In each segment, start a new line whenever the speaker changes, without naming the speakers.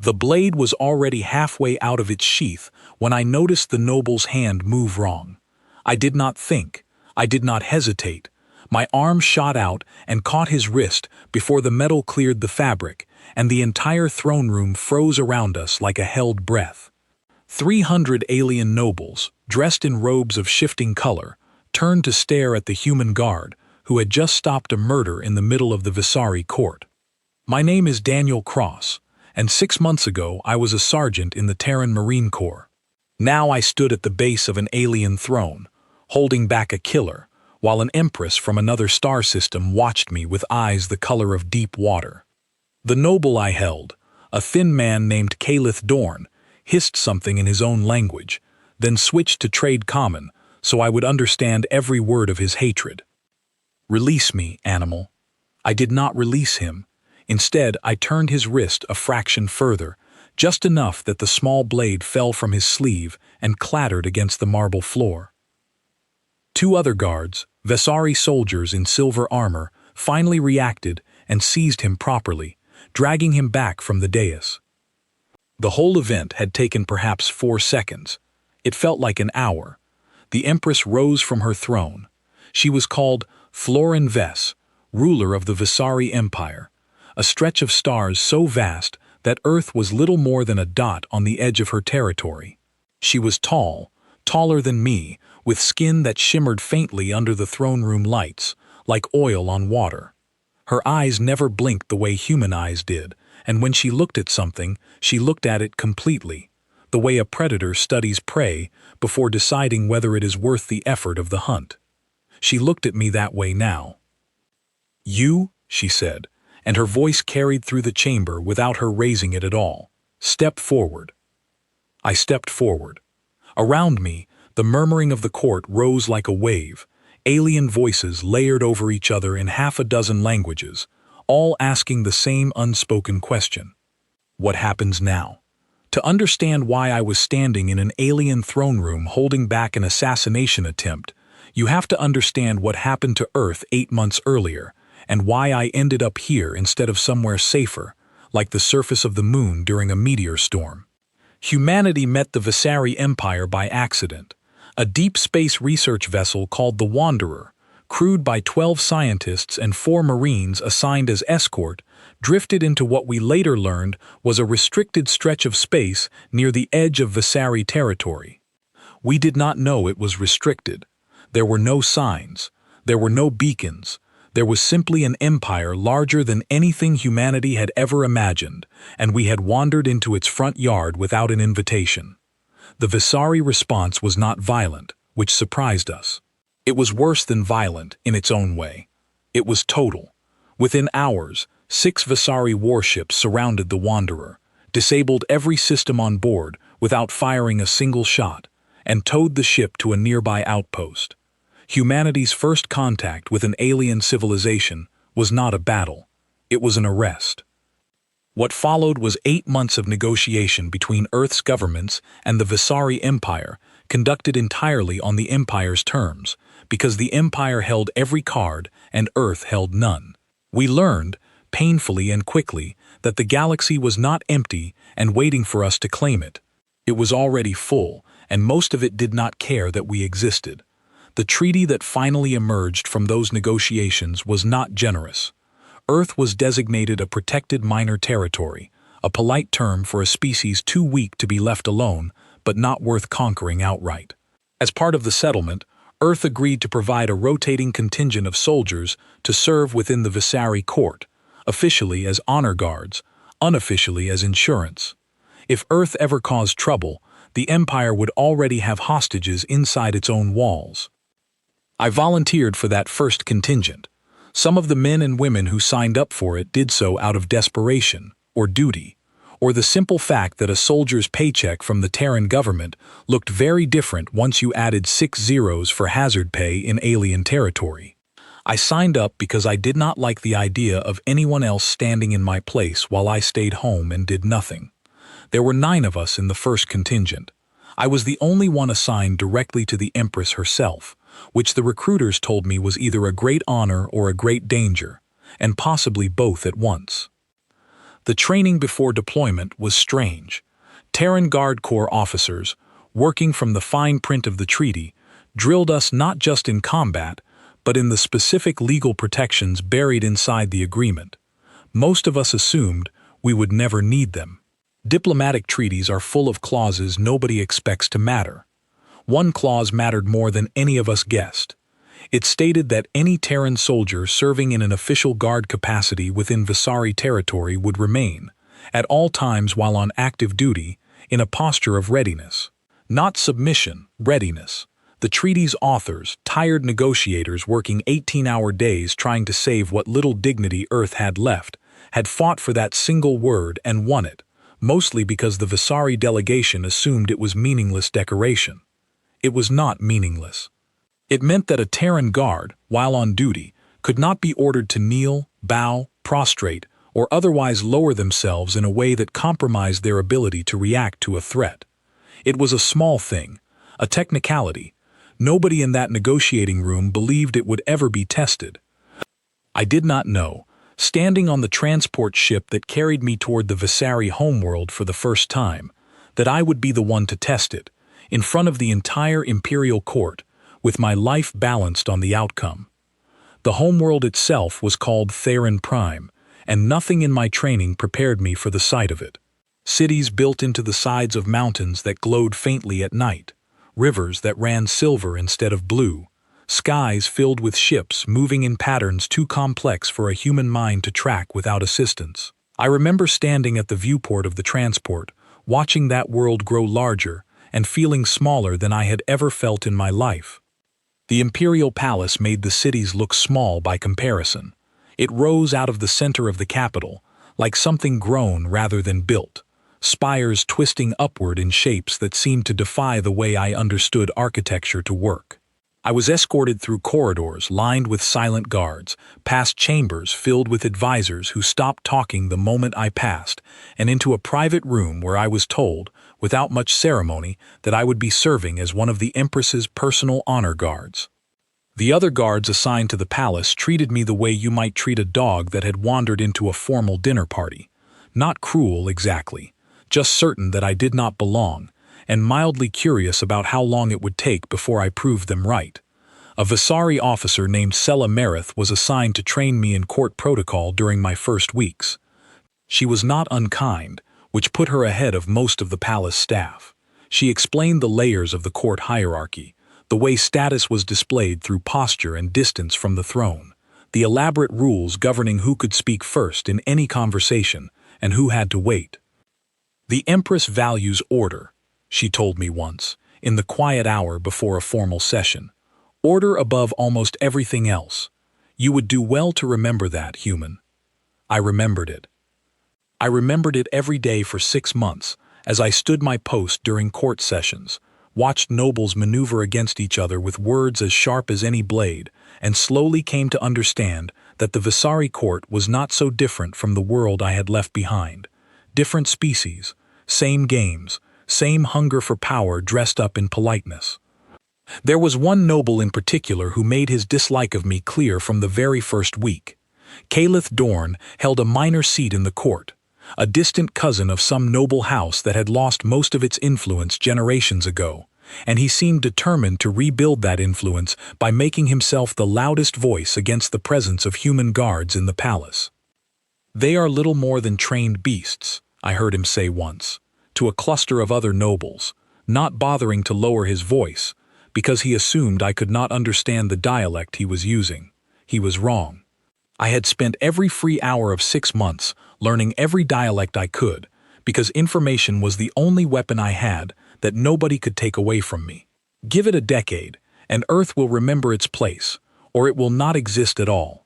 The blade was already halfway out of its sheath when I noticed the noble's hand move wrong. I did not think. I did not hesitate. My arm shot out and caught his wrist before the metal cleared the fabric, and the entire throne room froze around us like a held breath. 300 alien nobles, dressed in robes of shifting color, turned to stare at the human guard, who had just stopped a murder in the middle of the Visari court. My name is Daniel Cross, and 6 months ago I was a sergeant in the Terran Marine Corps. Now I stood at the base of an alien throne, holding back a killer, while an empress from another star system watched me with eyes the color of deep water. The noble I held, a thin man named Calith Dorn, hissed something in his own language, then switched to trade common so I would understand every word of his hatred. "Release me, animal." I did not release him. Instead, I turned his wrist a fraction further, just enough that the small blade fell from his sleeve and clattered against the marble floor. 2 other guards, Visari soldiers in silver armor, finally reacted and seized him properly, dragging him back from the dais. The whole event had taken perhaps 4 seconds. It felt like an hour. The Empress rose from her throne. She was called Florin Ves, ruler of the Visari Empire, a stretch of stars so vast that Earth was little more than a dot on the edge of her territory. She was tall, taller than me, with skin that shimmered faintly under the throne room lights, like oil on water. Her eyes never blinked the way human eyes did, and when she looked at something, she looked at it completely, the way a predator studies prey before deciding whether it is worth the effort of the hunt. She looked at me that way now. "You," she said, and her voice carried through the chamber without her raising it at all. "Step forward." I stepped forward. Around me, the murmuring of the court rose like a wave, alien voices layered over each other in 6 languages, all asking the same unspoken question. What happens now? To understand why I was standing in an alien throne room holding back an assassination attempt, you have to understand what happened to Earth 8 months earlier, and why I ended up here instead of somewhere safer, like the surface of the moon during a meteor storm. Humanity met the Visari Empire by accident. A deep space research vessel called the Wanderer, crewed by 12 scientists and 4 Marines assigned as escort, drifted into what we later learned was a restricted stretch of space near the edge of Visari territory. We did not know it was restricted. There were no signs. There were no beacons. There was simply an empire larger than anything humanity had ever imagined, and we had wandered into its front yard without an invitation. The Visari response was not violent, which surprised us. It was worse than violent in its own way. It was total. Within hours, 6 Visari warships surrounded the Wanderer, disabled every system on board without firing a single shot, and towed the ship to a nearby outpost. Humanity's first contact with an alien civilization was not a battle. It was an arrest. What followed was 8 months of negotiation between Earth's governments and the Visari Empire, conducted entirely on the Empire's terms, because the Empire held every card and Earth held none. We learned, painfully and quickly, that the galaxy was not empty and waiting for us to claim it. It was already full, and most of it did not care that we existed. The treaty that finally emerged from those negotiations was not generous. Earth was designated a protected minor territory, a polite term for a species too weak to be left alone, but not worth conquering outright. As part of the settlement, Earth agreed to provide a rotating contingent of soldiers to serve within the Visari court, officially as honor guards, unofficially as insurance. If Earth ever caused trouble, the Empire would already have hostages inside its own walls. I volunteered for that first contingent. Some of the men and women who signed up for it did so out of desperation, or duty, or the simple fact that a soldier's paycheck from the Terran government looked very different once you added 6 zeros for hazard pay in alien territory. I signed up because I did not like the idea of anyone else standing in my place while I stayed home and did nothing. There were 9 of us in the first contingent. I was the only one assigned directly to the Empress herself, which the recruiters told me was either a great honor or a great danger, and possibly both at once. The training before deployment was strange. Terran Guard Corps officers, working from the fine print of the treaty, drilled us not just in combat, but in the specific legal protections buried inside the agreement. Most of us assumed we would never need them. Diplomatic treaties are full of clauses nobody expects to matter. One clause mattered more than any of us guessed. It stated that any Terran soldier serving in an official guard capacity within Visari territory would remain, at all times while on active duty, in a posture of readiness. Not submission, readiness. The treaty's authors, tired negotiators working 18-hour days trying to save what little dignity Earth had left, had fought for that single word and won it, mostly because the Visari delegation assumed it was meaningless decoration. It was not meaningless. It meant that a Terran guard, while on duty, could not be ordered to kneel, bow, prostrate, or otherwise lower themselves in a way that compromised their ability to react to a threat. It was a small thing, a technicality. Nobody in that negotiating room believed it would ever be tested. I did not know, standing on the transport ship that carried me toward the Visari homeworld for the first time, that I would be the one to test it, in front of the entire Imperial Court, with my life balanced on the outcome. The homeworld itself was called Theron Prime, and nothing in my training prepared me for the sight of it. Cities built into the sides of mountains that glowed faintly at night, rivers that ran silver instead of blue, skies filled with ships moving in patterns too complex for a human mind to track without assistance. I remember standing at the viewport of the transport, watching that world grow larger and feeling smaller than I had ever felt in my life. The Imperial Palace made the cities look small by comparison. It rose out of the center of the capital, like something grown rather than built, spires twisting upward in shapes that seemed to defy the way I understood architecture to work. I was escorted through corridors lined with silent guards, past chambers filled with advisors who stopped talking the moment I passed, and into a private room where I was told, without much ceremony, that I would be serving as one of the Empress's personal honor guards. The other guards assigned to the palace treated me the way you might treat a dog that had wandered into a formal dinner party. Not cruel exactly, just certain that I did not belong, and mildly curious about how long it would take before I proved them right. A Visari officer named Sela Merith was assigned to train me in court protocol during my first weeks. She was not unkind, which put her ahead of most of the palace staff. She explained the layers of the court hierarchy, the way status was displayed through posture and distance from the throne, the elaborate rules governing who could speak first in any conversation and who had to wait. "The Empress values order," she told me once, in the quiet hour before a formal session. "Order above almost everything else. You would do well to remember that, human." I remembered it. I remembered it every day for 6 months, as I stood my post during court sessions, watched nobles maneuver against each other with words as sharp as any blade, and slowly came to understand that the Visari court was not so different from the world I had left behind. Different species, same games, same hunger for power dressed up in politeness. There was one noble in particular who made his dislike of me clear from the very first week. Calith Dorn held a minor seat in the court, a distant cousin of some noble house that had lost most of its influence generations ago, and he seemed determined to rebuild that influence by making himself the loudest voice against the presence of human guards in the palace. "They are little more than trained beasts," I heard him say once, to a cluster of other nobles, not bothering to lower his voice, because he assumed I could not understand the dialect he was using. He was wrong. I had spent every free hour of 6 months learning every dialect I could, because information was the only weapon I had that nobody could take away from me. Give it a decade, and Earth will remember its place, or it will not exist at all.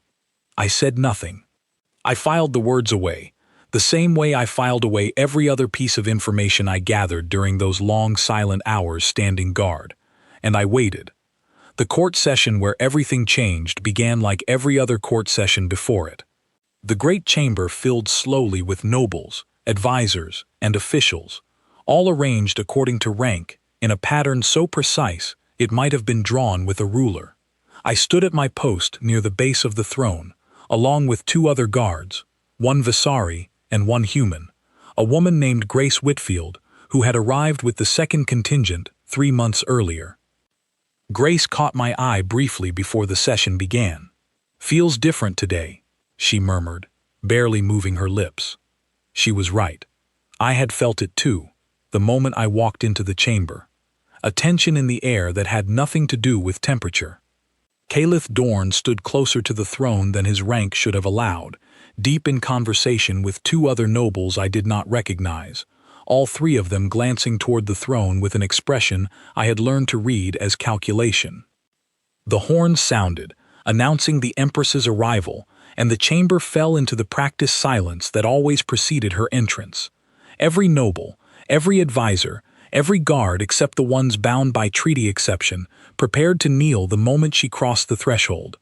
I said nothing. I filed the words away, the same way I filed away every other piece of information I gathered during those long silent hours standing guard, and I waited. The court session where everything changed began like every other court session before it. The great chamber filled slowly with nobles, advisors, and officials, all arranged according to rank in a pattern so precise it might have been drawn with a ruler. I stood at my post near the base of the throne, along with 2 other guards, one Visari and one human, a woman named Grace Whitfield, who had arrived with the second contingent 3 months earlier. Grace caught my eye briefly before the session began. "Feels different today," she murmured, barely moving her lips. She was right. I had felt it too, the moment I walked into the chamber. A tension in the air that had nothing to do with temperature. Calith Dorn stood closer to the throne than his rank should have allowed, deep in conversation with 2 other nobles I did not recognize, all 3 of them glancing toward the throne with an expression I had learned to read as calculation. The horns sounded, announcing the Empress's arrival, and the chamber fell into the practiced silence that always preceded her entrance. Every noble, every advisor, every guard except the ones bound by treaty exception, prepared to kneel the moment she crossed the threshold.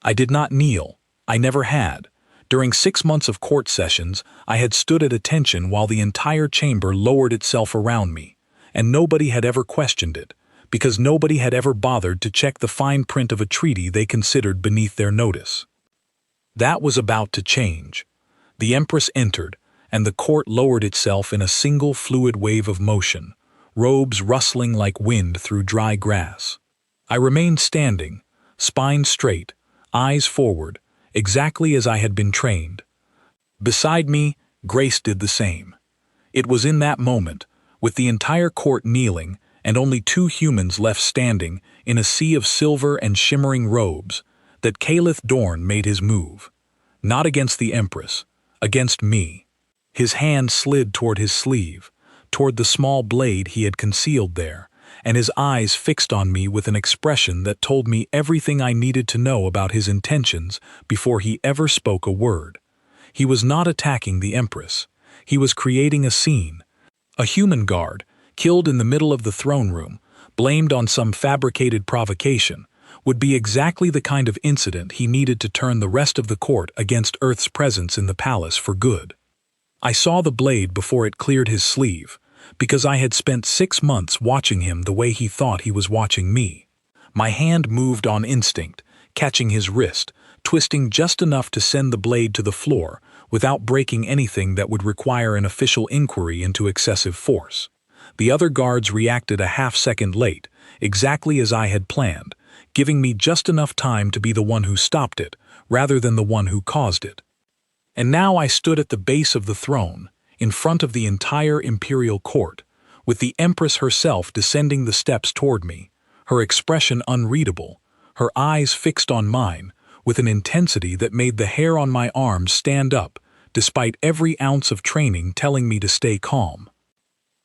I did not kneel. I never had. During 6 months of court sessions, I had stood at attention while the entire chamber lowered itself around me, and nobody had ever questioned it, because nobody had ever bothered to check the fine print of a treaty they considered beneath their notice. That was about to change. The Empress entered, and the court lowered itself in a single fluid wave of motion, robes rustling like wind through dry grass. I remained standing, spine straight, eyes forward, exactly as I had been trained. Beside me, Grace did the same. It was in that moment, with the entire court kneeling and only 2 humans left standing in a sea of silver and shimmering robes, that Calith Dorn made his move. Not against the Empress, against me. His hand slid toward his sleeve, toward the small blade he had concealed there, and his eyes fixed on me with an expression that told me everything I needed to know about his intentions before he ever spoke a word. He was not attacking the Empress. He was creating a scene. A human guard, killed in the middle of the throne room, blamed on some fabricated provocation, would be exactly the kind of incident he needed to turn the rest of the court against Earth's presence in the palace for good. I saw the blade before it cleared his sleeve, because I had spent 6 months watching him the way he thought he was watching me. My hand moved on instinct, catching his wrist, twisting just enough to send the blade to the floor without breaking anything that would require an official inquiry into excessive force. The other guards reacted a half-second late, exactly as I had planned, giving me just enough time to be the one who stopped it, rather than the one who caused it. And now I stood at the base of the throne, in front of the entire imperial court, with the Empress herself descending the steps toward me, her expression unreadable, her eyes fixed on mine, with an intensity that made the hair on my arms stand up, despite every ounce of training telling me to stay calm.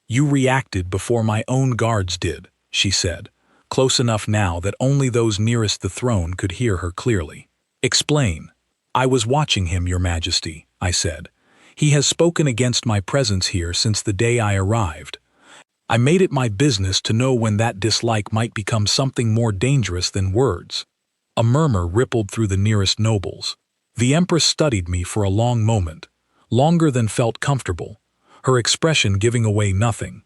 "You reacted before my own guards did," she said, close enough now that only those nearest the throne could hear her clearly. "Explain." "I was watching him, Your Majesty," I said. "He has spoken against my presence here since the day I arrived. I made it my business to know when that dislike might become something more dangerous than words." A murmur rippled through the nearest nobles. The Empress studied me for a long moment, longer than felt comfortable, her expression giving away nothing.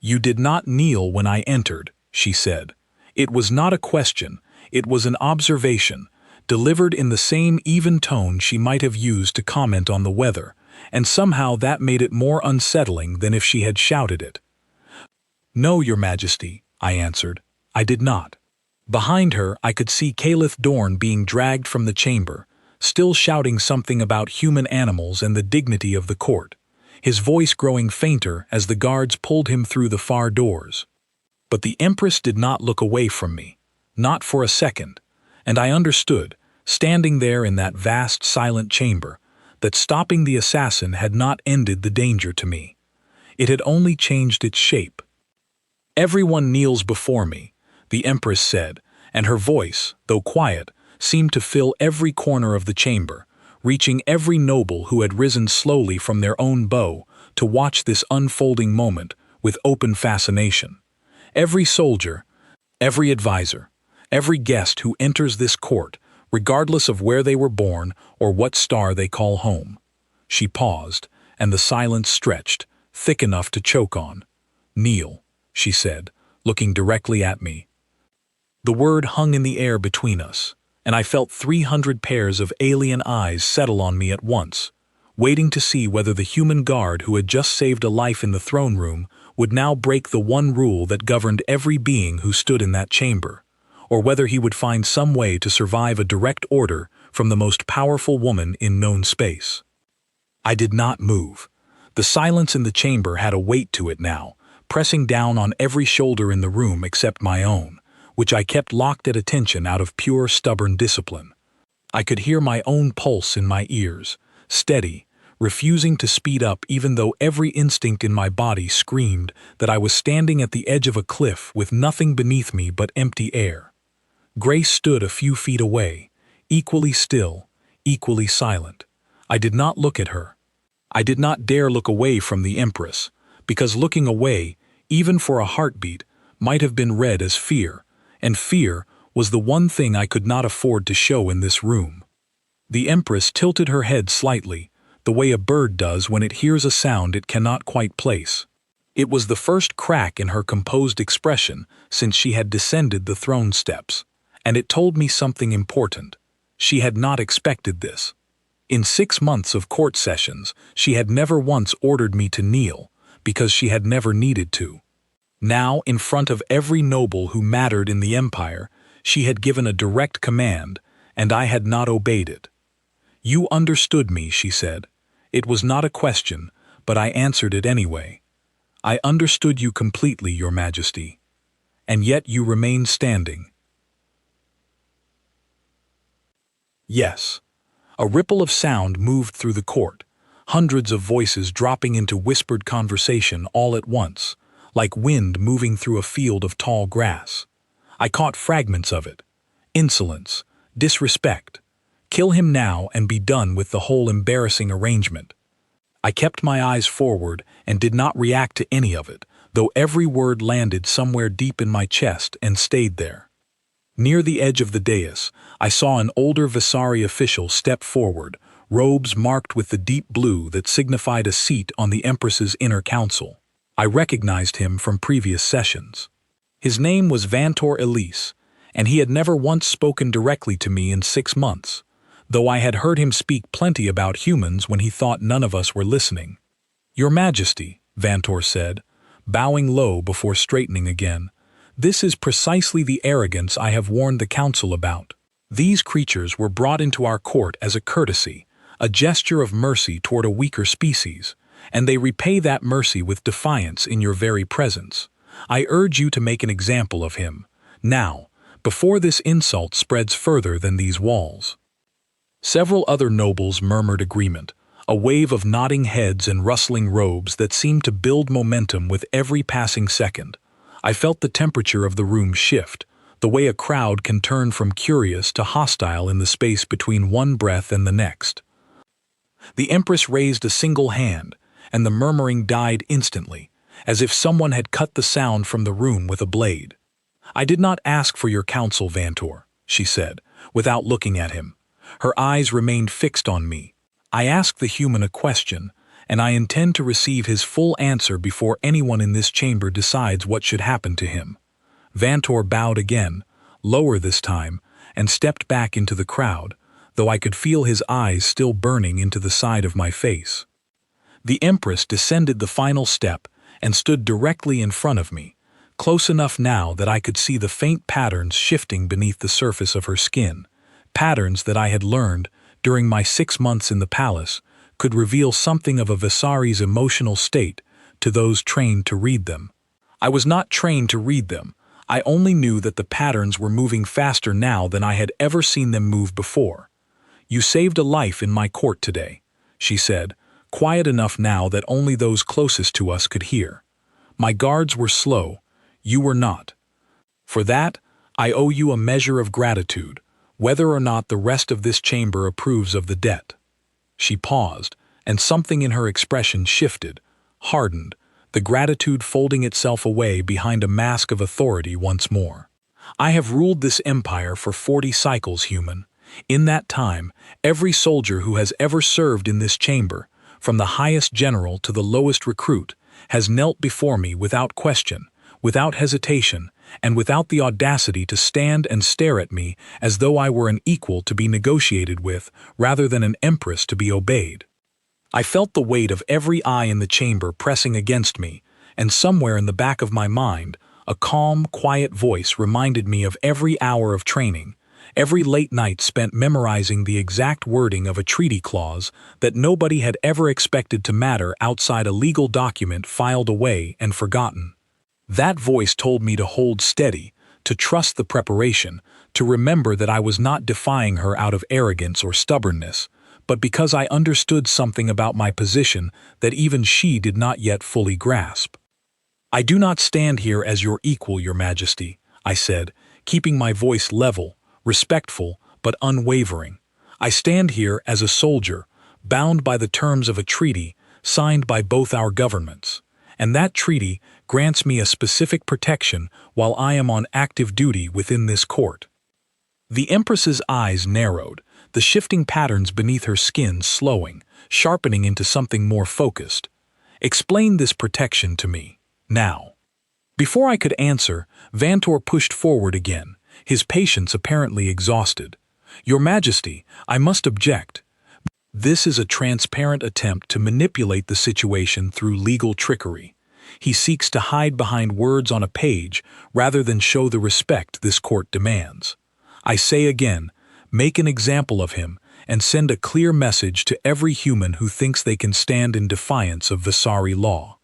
"You did not kneel when I entered," she said. It was not a question, it was an observation, delivered in the same even tone she might have used to comment on the weather, and somehow that made it more unsettling than if she had shouted it. "No, Your Majesty," I answered. "I did not." Behind her I could see Calith Dorn being dragged from the chamber, still shouting something about human animals and the dignity of the court, his voice growing fainter as the guards pulled him through the far doors. But the Empress did not look away from me, not for a second, and I understood, standing there in that vast silent chamber, that stopping the assassin had not ended the danger to me. It had only changed its shape. "Everyone kneels before me," the Empress said, and her voice, though quiet, seemed to fill every corner of the chamber, reaching every noble who had risen slowly from their own bow to watch this unfolding moment with open fascination. "Every soldier, every advisor, every guest who enters this court, regardless of where they were born or what star they call home." She paused, and the silence stretched, thick enough to choke on. "Kneel," she said, looking directly at me. The word hung in the air between us, and I felt 300 pairs of alien eyes settle on me at once. waiting to see whether the human guard who had just saved a life in the throne room would now break the one rule that governed every being who stood in that chamber, or whether he would find some way to survive a direct order from the most powerful woman in known space. I did not move. The silence in the chamber had a weight to it now, pressing down on every shoulder in the room except my own, which I kept locked at attention out of pure stubborn discipline. I could hear my own pulse in my ears, steady, refusing to speed up even though every instinct in my body screamed that I was standing at the edge of a cliff with nothing beneath me but empty air. Grace stood a few feet away, equally still, equally silent. I did not look at her. I did not dare look away from the Empress, because looking away, even for a heartbeat, might have been read as fear, and fear was the one thing I could not afford to show in this room. The Empress tilted her head slightly, the way a bird does when it hears a sound it cannot quite place. It was the first crack in her composed expression since she had descended the throne steps, and it told me something important. She had not expected this. In 6 months of court sessions, she had never once ordered me to kneel, because she had never needed to. Now, in front of every noble who mattered in the empire, she had given a direct command, and I had not obeyed it. "You understood me," she said. "It was not a question, but I answered it anyway. I understood you completely, Your Majesty. And yet you remain standing." Yes. A ripple of sound moved through the court, hundreds of voices dropping into whispered conversation all at once, like wind moving through a field of tall grass. I caught fragments of it. Insolence, disrespect. Kill him now and be done with the whole embarrassing arrangement. I kept my eyes forward and did not react to any of it, though every word landed somewhere deep in my chest and stayed there. Near the edge of the dais, I saw an older Visari official step forward, robes marked with the deep blue that signified a seat on the Empress's inner council. I recognized him from previous sessions. His name was Vantor Elise, and he had never once spoken directly to me in 6 months, though I had heard him speak plenty about humans when he thought none of us were listening. "Your Majesty," Vantor said, bowing low before straightening again, "this is precisely the arrogance I have warned the council about. These creatures were brought into our court as a courtesy, a gesture of mercy toward a weaker species, and they repay that mercy with defiance in your very presence. I urge you to make an example of him, now, before this insult spreads further than these walls." Several other nobles murmured agreement, a wave of nodding heads and rustling robes that seemed to build momentum with every passing second. I felt the temperature of the room shift, the way a crowd can turn from curious to hostile in the space between one breath and the next. The Empress raised a single hand, and the murmuring died instantly, as if someone had cut the sound from the room with a blade. "I did not ask for your counsel, Vantor," she said, without looking at him. Her eyes remained fixed on me. "I asked the human a question, and I intend to receive his full answer before anyone in this chamber decides what should happen to him." Vantor bowed again, lower this time, and stepped back into the crowd, though I could feel his eyes still burning into the side of my face. The Empress descended the final step and stood directly in front of me, close enough now that I could see the faint patterns shifting beneath the surface of her skin, patterns that I had learned, during my 6 months in the palace, could reveal something of a Visari's emotional state to those trained to read them. I was not trained to read them. I only knew that the patterns were moving faster now than I had ever seen them move before. "You saved a life in my court today," she said, quiet enough now that only those closest to us could hear. "My guards were slow. You were not. For that, I owe you a measure of gratitude, whether or not the rest of this chamber approves of the debt." She paused, and something in her expression shifted, hardened, the gratitude folding itself away behind a mask of authority once more. "I have ruled this empire for 40 cycles, human. In that time, every soldier who has ever served in this chamber, from the highest general to the lowest recruit, has knelt before me without question, without hesitation, and without the audacity to stand and stare at me as though I were an equal to be negotiated with rather than an empress to be obeyed. I felt the weight of every eye in the chamber pressing against me, and somewhere in the back of my mind, a calm, quiet voice reminded me of every hour of training, every late night spent memorizing the exact wording of a treaty clause that nobody had ever expected to matter outside a legal document filed away and forgotten. That voice told me to hold steady, to trust the preparation, to remember that I was not defying her out of arrogance or stubbornness, but because I understood something about my position that even she did not yet fully grasp. "I do not stand here as your equal, Your Majesty," I said, keeping my voice level, respectful, but unwavering. "I stand here as a soldier, bound by the terms of a treaty signed by both our governments, and that treaty grants me a specific protection while I am on active duty within this court." The Empress's eyes narrowed, the shifting patterns beneath her skin slowing, sharpening into something more focused. "Explain this protection to me, now." Before I could answer, Vantor pushed forward again, his patience apparently exhausted. "Your Majesty, I must object. This is a transparent attempt to manipulate the situation through legal trickery. He seeks to hide behind words on a page rather than show the respect this court demands. I say again, make an example of him and send a clear message to every human who thinks they can stand in defiance of Visari law."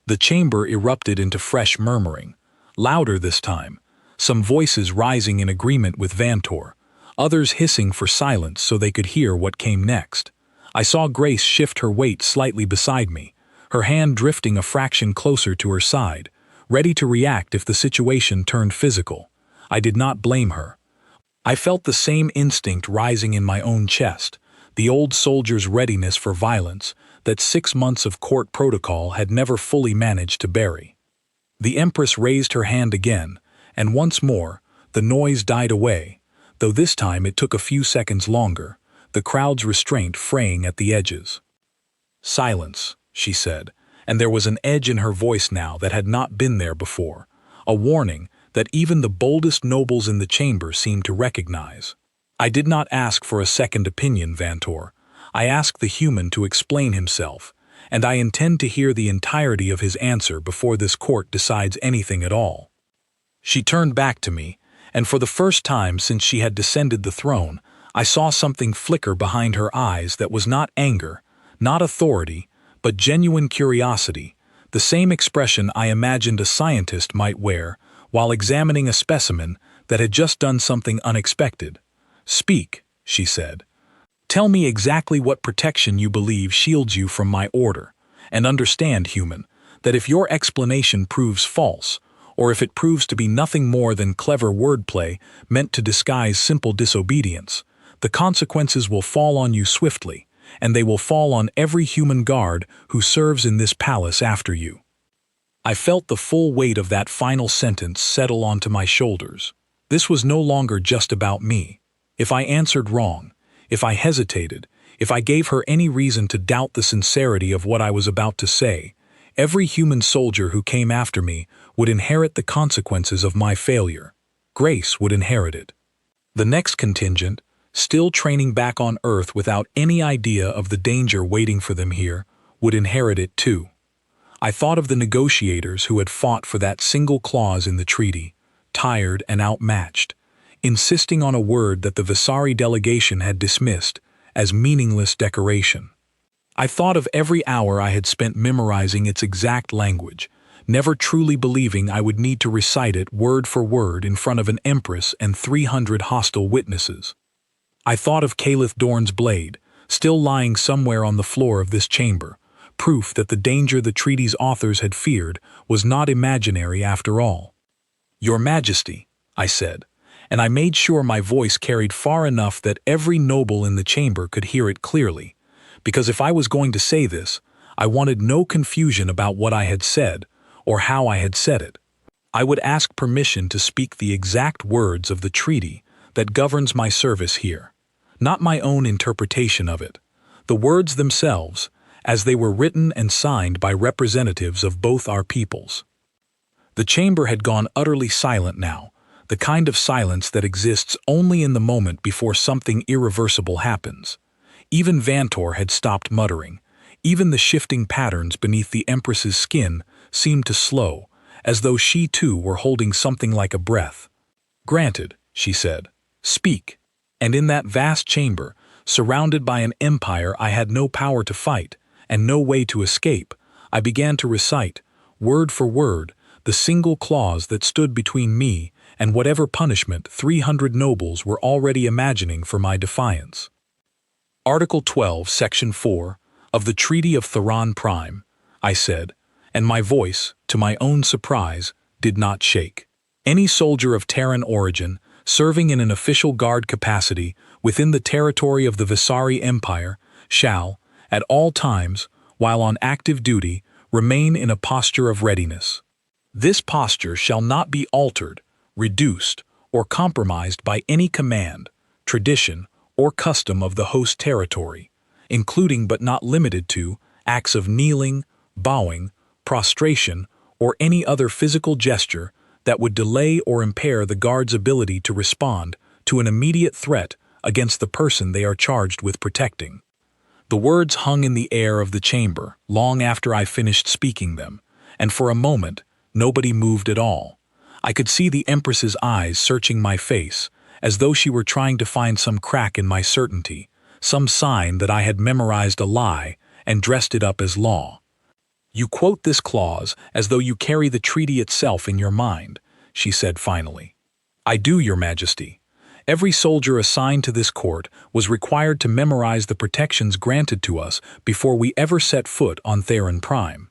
The chamber erupted into fresh murmuring, louder this time, some voices rising in agreement with Vantor, others hissing for silence so they could hear what came next. I saw Grace shift her weight slightly beside me, her hand drifting a fraction closer to her side, ready to react if the situation turned physical. I did not blame her. I felt the same instinct rising in my own chest, the old soldier's readiness for violence that 6 months of court protocol had never fully managed to bury. The Empress raised her hand again, and once more, the noise died away, though this time it took a few seconds longer, the crowd's restraint fraying at the edges. "Silence," she said, and there was an edge in her voice now that had not been there before, a warning that even the boldest nobles in the chamber seemed to recognize. "I did not ask for a second opinion, Vantor. I asked the human to explain himself, and I intend to hear the entirety of his answer before this court decides anything at all." She turned back to me, and for the first time since she had descended the throne, I saw something flicker behind her eyes that was not anger, not authority, but genuine curiosity, the same expression I imagined a scientist might wear while examining a specimen that had just done something unexpected. "Speak," she said. "Tell me exactly what protection you believe shields you from my order, and understand, human, that if your explanation proves false, or if it proves to be nothing more than clever wordplay meant to disguise simple disobedience, the consequences will fall on you swiftly, and they will fall on every human guard who serves in this palace after you." I felt the full weight of that final sentence settle onto my shoulders. This was no longer just about me. If I answered wrong, if I hesitated, if I gave her any reason to doubt the sincerity of what I was about to say, every human soldier who came after me would inherit the consequences of my failure. Grace would inherit it. The next contingent, still training back on Earth without any idea of the danger waiting for them here, would inherit it too. I thought of the negotiators who had fought for that single clause in the treaty, tired and outmatched, insisting on a word that the Visari delegation had dismissed as meaningless decoration. I thought of every hour I had spent memorizing its exact language, never truly believing I would need to recite it word for word in front of an Empress and 300 hostile witnesses. I thought of Caliph Dorn's blade, still lying somewhere on the floor of this chamber, proof that the danger the treaty's authors had feared was not imaginary after all. "Your Majesty," I said, and I made sure my voice carried far enough that every noble in the chamber could hear it clearly, because if I was going to say this, I wanted no confusion about what I had said or how I had said it. I would ask permission to speak the exact words of the treaty that governs my service here, not my own interpretation of it, the words themselves, as they were written and signed by representatives of both our peoples. The chamber had gone utterly silent now, the kind of silence that exists only in the moment before something irreversible happens. Even Vantor had stopped muttering. Even the shifting patterns beneath the Empress's skin seemed to slow, as though she too were holding something like a breath. "Granted," she said. "Speak." And in that vast chamber, surrounded by an empire I had no power to fight, and no way to escape, I began to recite, word for word, the single clause that stood between me and whatever punishment 300 nobles were already imagining for my defiance. Article 12, Section 4, of the Treaty of Theron Prime, I said, and my voice, to my own surprise, did not shake. Any soldier of Terran origin, serving in an official guard capacity within the territory of the Visari Empire, shall, at all times, while on active duty, remain in a posture of readiness. This posture shall not be altered, reduced, or compromised by any command, tradition, or custom of the host territory, including but not limited to acts of kneeling, bowing, prostration, or any other physical gesture that would delay or impair the guard's ability to respond to an immediate threat against the person they are charged with protecting. The words hung in the air of the chamber long after I finished speaking them, and for a moment nobody moved at all. I could see the Empress's eyes searching my face, as though she were trying to find some crack in my certainty, some sign that I had memorized a lie and dressed it up as law. "You quote this clause as though you carry the treaty itself in your mind," she said finally. "I do, Your Majesty. Every soldier assigned to this court was required to memorize the protections granted to us before we ever set foot on Theron Prime.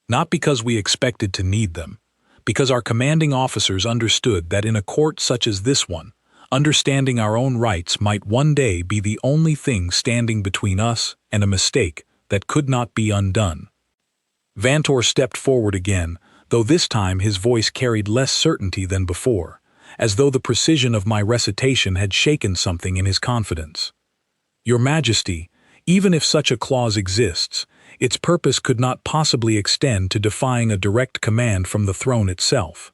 Not because we expected to need them, because our commanding officers understood that in a court such as this one, understanding our own rights might one day be the only thing standing between us and a mistake that could not be undone." Vantor stepped forward again, though this time his voice carried less certainty than before, as though the precision of my recitation had shaken something in his confidence. "Your Majesty, even if such a clause exists, its purpose could not possibly extend to defying a direct command from the throne itself.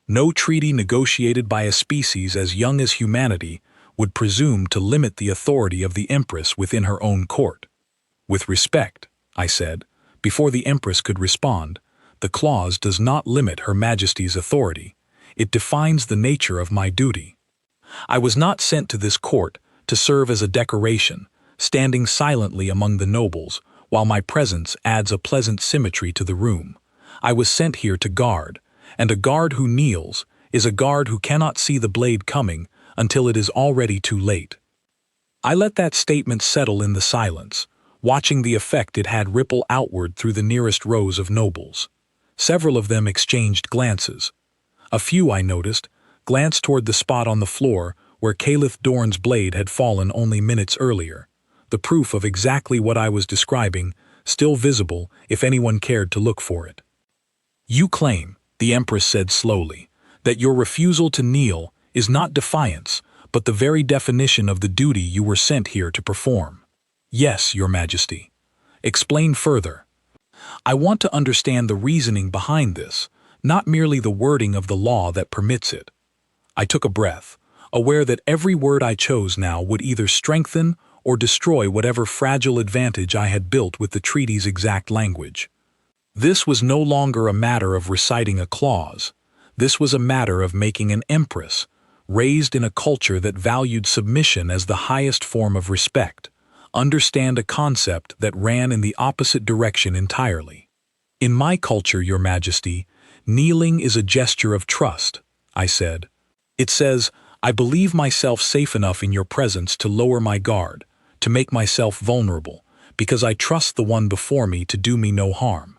No treaty negotiated by a species as young as humanity would presume to limit the authority of the Empress within her own court." "With respect," I said, before the Empress could respond, "the clause does not limit Her Majesty's authority. It defines the nature of my duty. I was not sent to this court to serve as a decoration, standing silently among the nobles, while my presence adds a pleasant symmetry to the room. I was sent here to guard, and a guard who kneels is a guard who cannot see the blade coming until it is already too late." I let that statement settle in the silence, watching the effect it had ripple outward through the nearest rows of nobles. Several of them exchanged glances. A few, I noticed, glanced toward the spot on the floor where Caliph Dorn's blade had fallen only minutes earlier, the proof of exactly what I was describing, still visible if anyone cared to look for it. "You claim," the Empress said slowly, "that your refusal to kneel is not defiance, but the very definition of the duty you were sent here to perform." "Yes, Your Majesty." "Explain further." "I want to understand the reasoning behind this, not merely the wording of the law that permits it." I took a breath, aware that every word I chose now would either strengthen or destroy whatever fragile advantage I had built with the treaty's exact language. This was no longer a matter of reciting a clause. This was a matter of making an Empress, raised in a culture that valued submission as the highest form of respect, understand a concept that ran in the opposite direction entirely. "In my culture, Your Majesty, kneeling is a gesture of trust," I said. "It says, I believe myself safe enough in your presence to lower my guard, to make myself vulnerable, because I trust the one before me to do me no harm.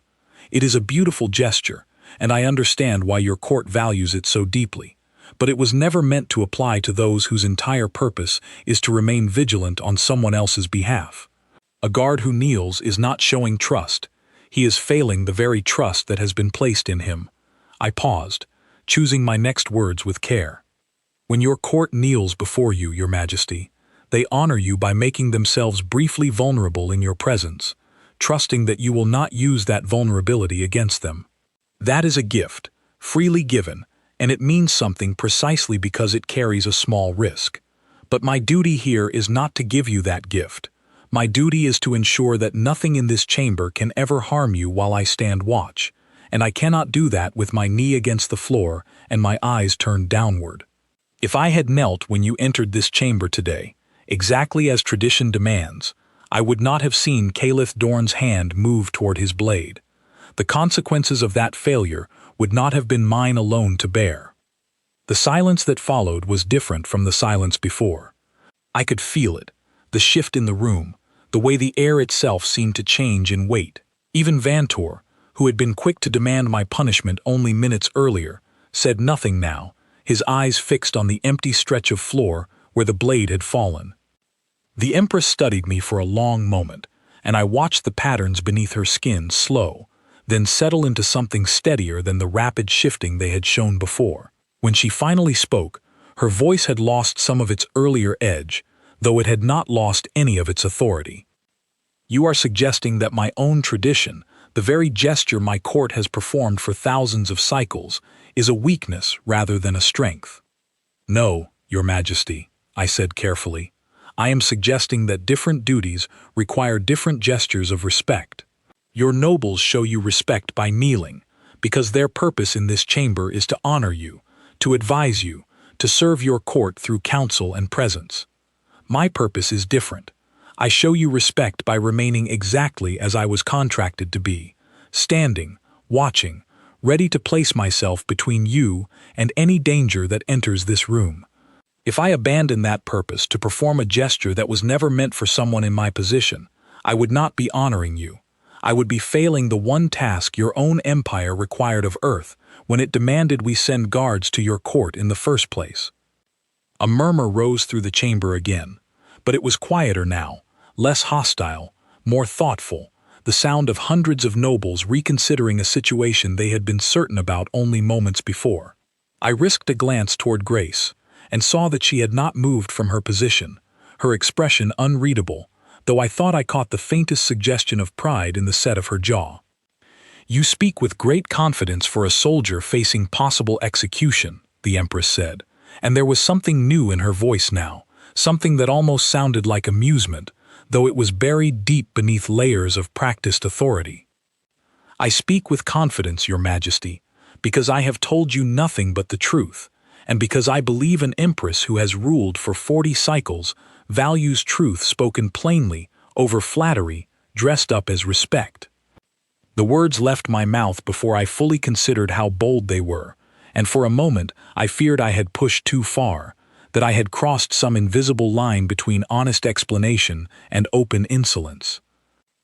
It is a beautiful gesture, and I understand why your court values it so deeply, but it was never meant to apply to those whose entire purpose is to remain vigilant on someone else's behalf. A guard who kneels is not showing trust. He is failing the very trust that has been placed in him." I paused, choosing my next words with care. "When your court kneels before you, Your Majesty, they honor you by making themselves briefly vulnerable in your presence, trusting that you will not use that vulnerability against them. That is a gift, freely given, and it means something precisely because it carries a small risk. But my duty here is not to give you that gift. My duty is to ensure that nothing in this chamber can ever harm you while I stand watch, and I cannot do that with my knee against the floor and my eyes turned downward. If I had knelt when you entered this chamber today, exactly as tradition demands, I would not have seen Caliph Dorn's hand move toward his blade. The consequences of that failure would not have been mine alone to bear. The silence that followed was different from the silence before. I could feel it, the shift in the room, the way the air itself seemed to change in weight. Even Vantor, who had been quick to demand my punishment only minutes earlier, said nothing now, his eyes fixed on the empty stretch of floor where the blade had fallen. The Empress studied me for a long moment, and I watched the patterns beneath her skin slow, then settle into something steadier than the rapid shifting they had shown before. When she finally spoke, her voice had lost some of its earlier edge, though it had not lost any of its authority. You are suggesting that my own tradition, the very gesture my court has performed for thousands of cycles, is a weakness rather than a strength. No, Your Majesty, I said carefully. I am suggesting that different duties require different gestures of respect. Your nobles show you respect by kneeling, because their purpose in this chamber is to honor you, to advise you, to serve your court through counsel and presence. My purpose is different. I show you respect by remaining exactly as I was contracted to be, standing, watching, ready to place myself between you and any danger that enters this room. If I abandon that purpose to perform a gesture that was never meant for someone in my position, I would not be honoring you. I would be failing the one task your own empire required of Earth when it demanded we send guards to your court in the first place. A murmur rose through the chamber again, but it was quieter now, less hostile, more thoughtful, the sound of hundreds of nobles reconsidering a situation they had been certain about only moments before. I risked a glance toward Grace, and saw that she had not moved from her position, her expression unreadable, though I thought I caught the faintest suggestion of pride in the set of her jaw. You speak with great confidence for a soldier facing possible execution, the Empress said, and there was something new in her voice now, something that almost sounded like amusement, though it was buried deep beneath layers of practiced authority. I speak with confidence, Your Majesty, because I have told you nothing but the truth, and because I believe an Empress who has ruled for 40 cycles values truth spoken plainly over flattery dressed up as respect. The words left my mouth before I fully considered how bold they were, and for a moment I feared I had pushed too far, that I had crossed some invisible line between honest explanation and open insolence.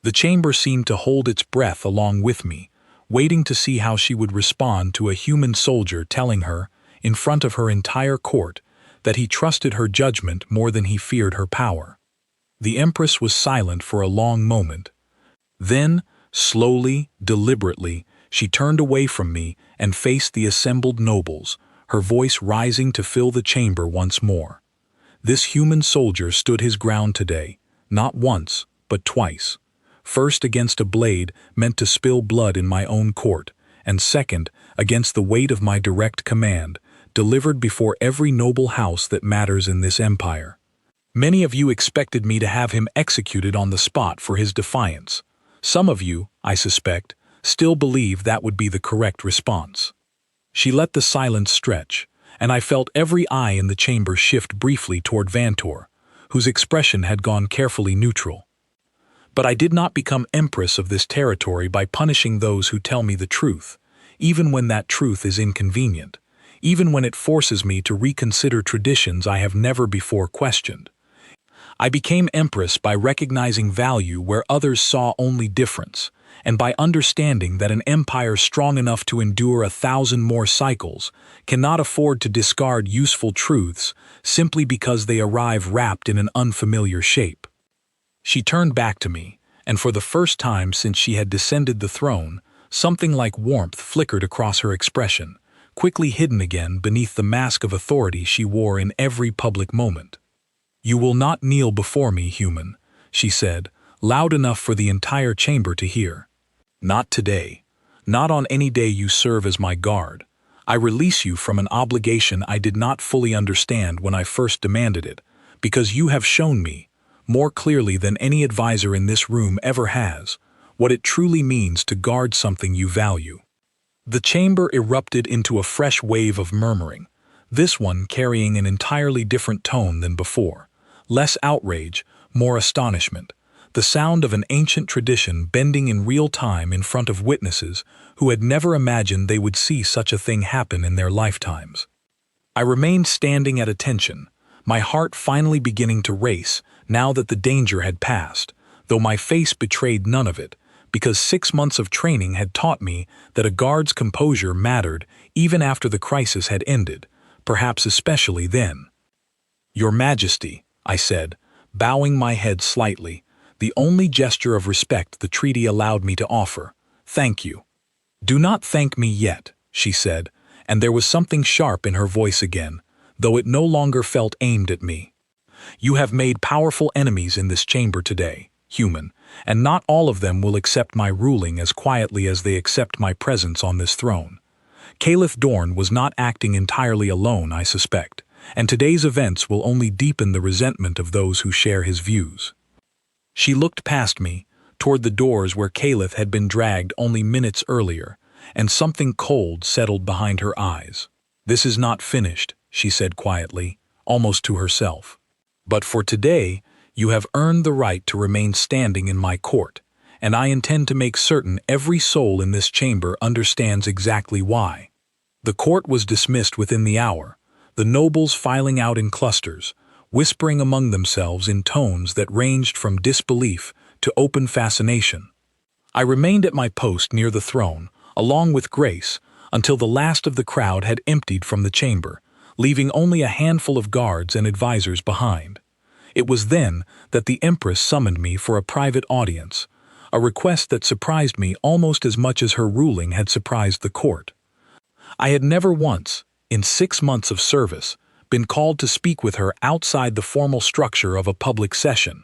The chamber seemed to hold its breath along with me, waiting to see how she would respond to a human soldier telling her, in front of her entire court, that he trusted her judgment more than he feared her power. The Empress was silent for a long moment. Then, slowly, deliberately, she turned away from me and faced the assembled nobles, her voice rising to fill the chamber once more. This human soldier stood his ground today, not once, but twice. First against a blade meant to spill blood in my own court, and second against the weight of my direct command, delivered before every noble house that matters in this empire. Many of you expected me to have him executed on the spot for his defiance. Some of you, I suspect, still believe that would be the correct response. She let the silence stretch, and I felt every eye in the chamber shift briefly toward Vantor, whose expression had gone carefully neutral. But I did not become Empress of this territory by punishing those who tell me the truth, even when that truth is inconvenient, even when it forces me to reconsider traditions I have never before questioned. I became Empress by recognizing value where others saw only difference, and by understanding that an empire strong enough to endure 1,000 more cycles cannot afford to discard useful truths simply because they arrive wrapped in an unfamiliar shape. She turned back to me, and for the first time since she had descended the throne, something like warmth flickered across her expression, quickly hidden again beneath the mask of authority she wore in every public moment. "You will not kneel before me, human," she said, loud enough for the entire chamber to hear. "Not today. Not on any day you serve as my guard. I release you from an obligation I did not fully understand when I first demanded it, because you have shown me, more clearly than any advisor in this room ever has, what it truly means to guard something you value. The chamber erupted into a fresh wave of murmuring, this one carrying an entirely different tone than before. Less outrage, more astonishment, the sound of an ancient tradition bending in real time in front of witnesses who had never imagined they would see such a thing happen in their lifetimes. I remained standing at attention, my heart finally beginning to race now that the danger had passed, though my face betrayed none of it, because 6 months of training had taught me that a guard's composure mattered even after the crisis had ended, perhaps especially then. "Your Majesty," I said, bowing my head slightly, the only gesture of respect the treaty allowed me to offer. "Thank you." "Do not thank me yet," she said, and there was something sharp in her voice again, though it no longer felt aimed at me. "You have made powerful enemies in this chamber today, human, and not all of them will accept my ruling as quietly as they accept my presence on this throne. Caliph Dorn was not acting entirely alone, I suspect, and today's events will only deepen the resentment of those who share his views." She looked past me, toward the doors where Caliph had been dragged only minutes earlier, and something cold settled behind her eyes. "This is not finished," she said quietly, almost to herself. "But for today, you have earned the right to remain standing in my court, and I intend to make certain every soul in this chamber understands exactly why." The court was dismissed within the hour, the nobles filing out in clusters, whispering among themselves in tones that ranged from disbelief to open fascination. I remained at my post near the throne, along with Grace, until the last of the crowd had emptied from the chamber, leaving only a handful of guards and advisors behind. It was then that the Empress summoned me for a private audience, a request that surprised me almost as much as her ruling had surprised the court. I had never once, in 6 months of service, been called to speak with her outside the formal structure of a public session.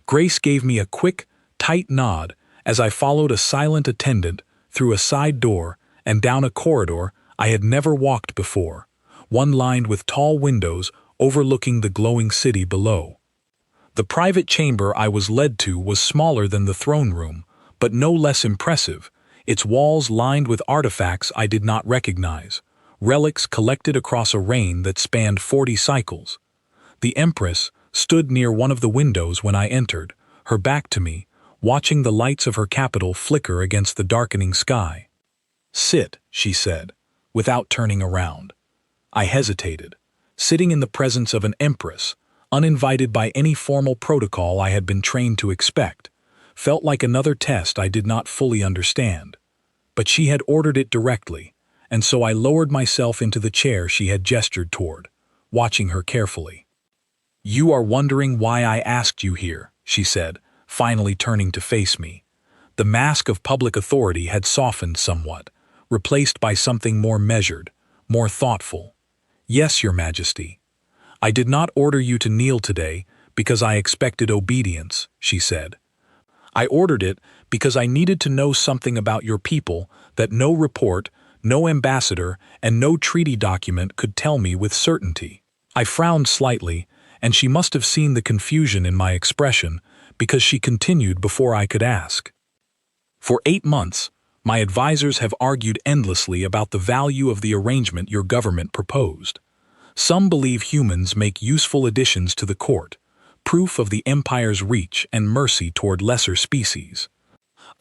Grace gave me a quick, tight nod as I followed a silent attendant through a side door and down a corridor I had never walked before, one lined with tall windows overlooking the glowing city below. The private chamber I was led to was smaller than the throne room, but no less impressive, its walls lined with artifacts I did not recognize, relics collected across a reign that spanned 40 cycles. The Empress stood near one of the windows when I entered, her back to me, watching the lights of her capital flicker against the darkening sky. "Sit," she said, without turning around. I hesitated. Sitting in the presence of an Empress, uninvited by any formal protocol I had been trained to expect, felt like another test I did not fully understand. But she had ordered it directly, and so I lowered myself into the chair she had gestured toward, watching her carefully. "You are wondering why I asked you here," she said, finally turning to face me. The mask of public authority had softened somewhat, replaced by something more measured, more thoughtful. "Yes, Your Majesty. I did not order you to kneel today because I expected obedience," she said. "I ordered it because I needed to know something about your people that no report, no ambassador, and no treaty document could tell me with certainty." I frowned slightly, and she must have seen the confusion in my expression because she continued before I could ask. "For 8 months, my advisors have argued endlessly about the value of the arrangement your government proposed. Some believe humans make useful additions to the court, proof of the empire's reach and mercy toward lesser species.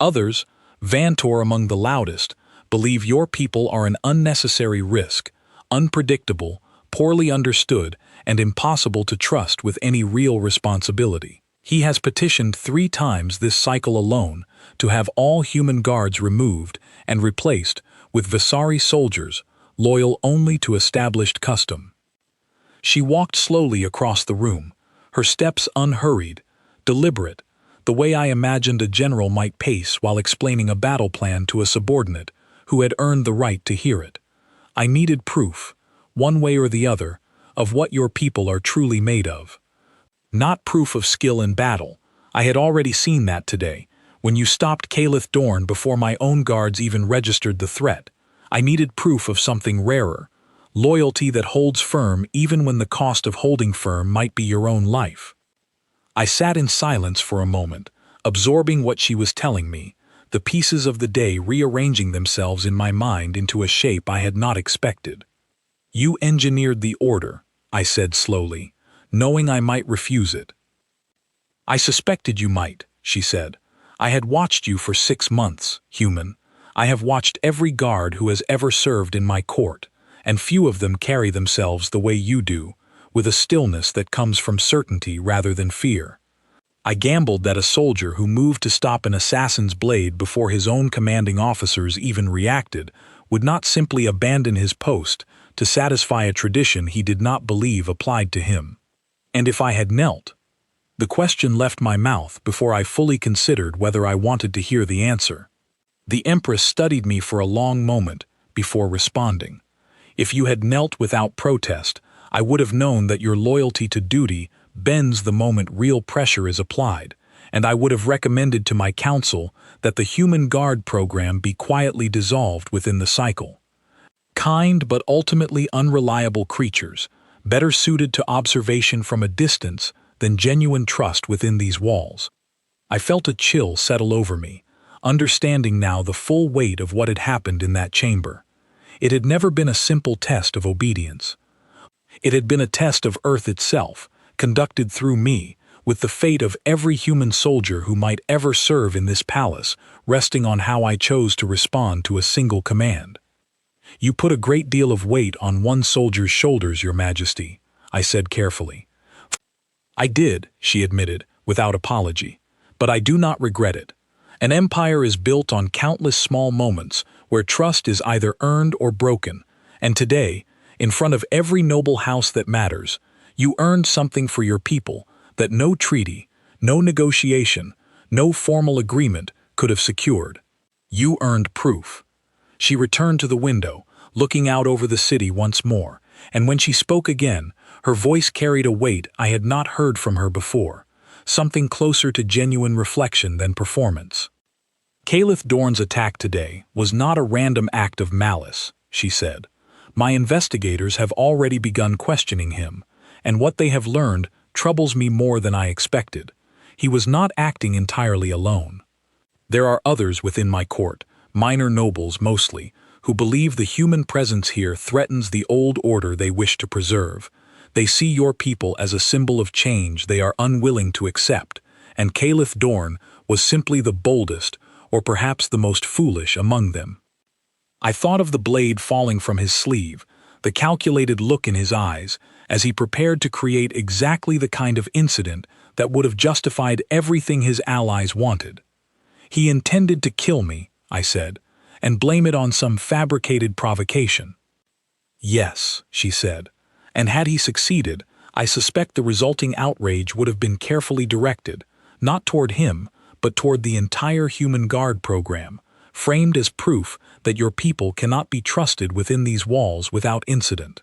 Others, Vantor among the loudest, believe your people are an unnecessary risk, unpredictable, poorly understood, and impossible to trust with any real responsibility. He has petitioned 3 times this cycle alone to have all human guards removed and replaced with Visari soldiers, loyal only to established custom." She walked slowly across the room, her steps unhurried, deliberate, the way I imagined a general might pace while explaining a battle plan to a subordinate who had earned the right to hear it. "I needed proof, one way or the other, of what your people are truly made of. Not proof of skill in battle. I had already seen that today, when you stopped Caliph Dorn before my own guards even registered the threat. I needed proof of something rarer, loyalty that holds firm even when the cost of holding firm might be your own life." I sat in silence for a moment, absorbing what she was telling me, the pieces of the day rearranging themselves in my mind into a shape I had not expected. "You engineered the order," I said slowly, knowing I might refuse it. "I suspected you might," she said. "I had watched you for 6 months, human. I have watched every guard who has ever served in my court, and few of them carry themselves the way you do, with a stillness that comes from certainty rather than fear. I gambled that a soldier who moved to stop an assassin's blade before his own commanding officers even reacted would not simply abandon his post to satisfy a tradition he did not believe applied to him. And if I had knelt?" The question left my mouth before I fully considered whether I wanted to hear the answer. The Empress studied me for a long moment before responding. "If you had knelt without protest, I would have known that your loyalty to duty bends the moment real pressure is applied, and I would have recommended to my council that the Human Guard program be quietly dissolved within the cycle. Kind but ultimately unreliable creatures, better suited to observation from a distance than genuine trust within these walls." I felt a chill settle over me, understanding now the full weight of what had happened in that chamber. It had never been a simple test of obedience. It had been a test of Earth itself, conducted through me, with the fate of every human soldier who might ever serve in this palace resting on how I chose to respond to a single command. "You put a great deal of weight on one soldier's shoulders, Your Majesty," I said carefully. "I did," she admitted, without apology, "but I do not regret it. An empire is built on countless small moments where trust is either earned or broken, and today, in front of every noble house that matters, you earned something for your people that no treaty, no negotiation, no formal agreement could have secured. You earned proof." She returned to the window, looking out over the city once more, and when she spoke again, her voice carried a weight I had not heard from her before, something closer to genuine reflection than performance. "Caliph Dorn's attack today was not a random act of malice," she said. "My investigators have already begun questioning him, and what they have learned troubles me more than I expected. He was not acting entirely alone. There are others within my court, minor nobles mostly, who believe the human presence here threatens the old order they wish to preserve. They see your people as a symbol of change they are unwilling to accept, and Caliph Dorn was simply the boldest, or perhaps the most foolish among them." I thought of the blade falling from his sleeve, the calculated look in his eyes, as he prepared to create exactly the kind of incident that would have justified everything his allies wanted. "He intended to kill me," I said, "and blame it on some fabricated provocation." "Yes," she said, "and had he succeeded, I suspect the resulting outrage would have been carefully directed, not toward him, but toward the entire Human Guard program, framed as proof that your people cannot be trusted within these walls without incident.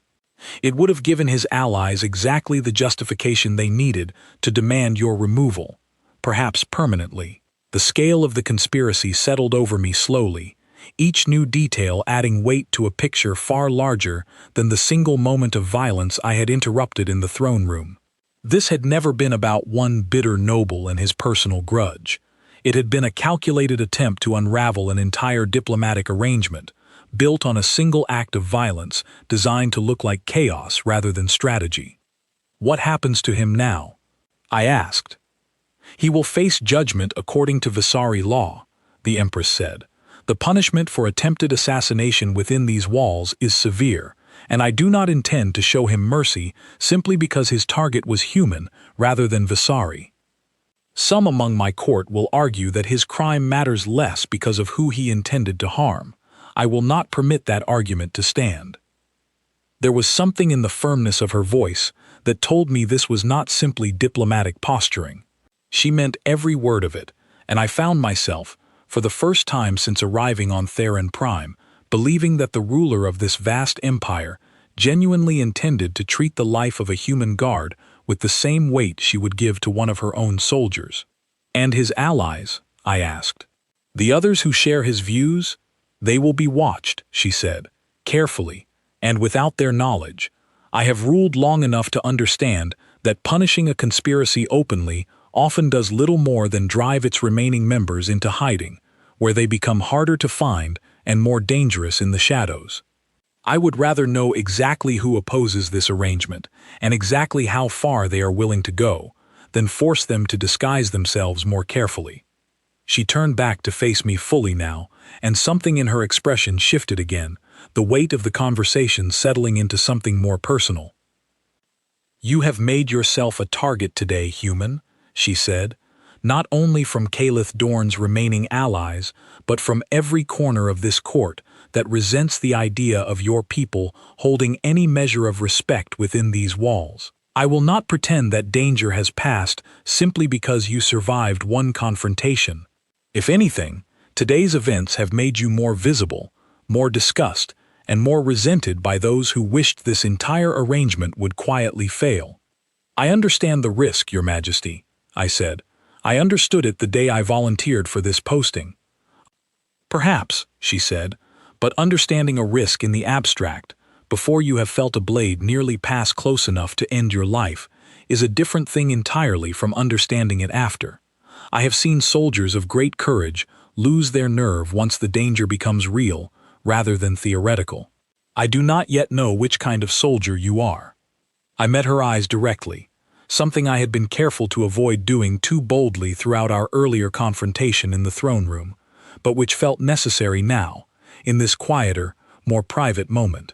It would have given his allies exactly the justification they needed to demand your removal, perhaps permanently." The scale of the conspiracy settled over me slowly, each new detail adding weight to a picture far larger than the single moment of violence I had interrupted in the throne room. This had never been about one bitter noble and his personal grudge. It had been a calculated attempt to unravel an entire diplomatic arrangement, built on a single act of violence designed to look like chaos rather than strategy. "What happens to him now?" I asked. "He will face judgment according to Visari law," the Empress said. "The punishment for attempted assassination within these walls is severe, and I do not intend to show him mercy simply because his target was human rather than Visari. Some among my court will argue that his crime matters less because of who he intended to harm. I will not permit that argument to stand." There was something in the firmness of her voice that told me this was not simply diplomatic posturing. She meant every word of it, and I found myself, for the first time since arriving on Theron Prime, believing that the ruler of this vast empire genuinely intended to treat the life of a human guard with the same weight she would give to one of her own soldiers. "And his allies?" I asked. "The others who share his views? They will be watched," she said, "carefully, and without their knowledge. I have ruled long enough to understand that punishing a conspiracy openly often does little more than drive its remaining members into hiding, where they become harder to find and more dangerous in the shadows. I would rather know exactly who opposes this arrangement and exactly how far they are willing to go, than force them to disguise themselves more carefully. She turned back to face me fully now, and something in her expression shifted again, the weight of the conversation settling into something more personal. "You have made yourself a target today, human," she said, "not only from Calith Dorn's remaining allies, but from every corner of this court that resents the idea of your people holding any measure of respect within these walls. I will not pretend that danger has passed simply because you survived one confrontation. If anything, today's events have made you more visible, more discussed, and more resented by those who wished this entire arrangement would quietly fail." "I understand the risk, Your Majesty," I said. "I understood it the day I volunteered for this posting." "Perhaps," she said, "but understanding a risk in the abstract, before you have felt a blade nearly pass close enough to end your life, is a different thing entirely from understanding it after. I have seen soldiers of great courage lose their nerve once the danger becomes real, rather than theoretical. I do not yet know which kind of soldier you are." I met her eyes directly, something I had been careful to avoid doing too boldly throughout our earlier confrontation in the throne room, but which felt necessary now, in this quieter, more private moment.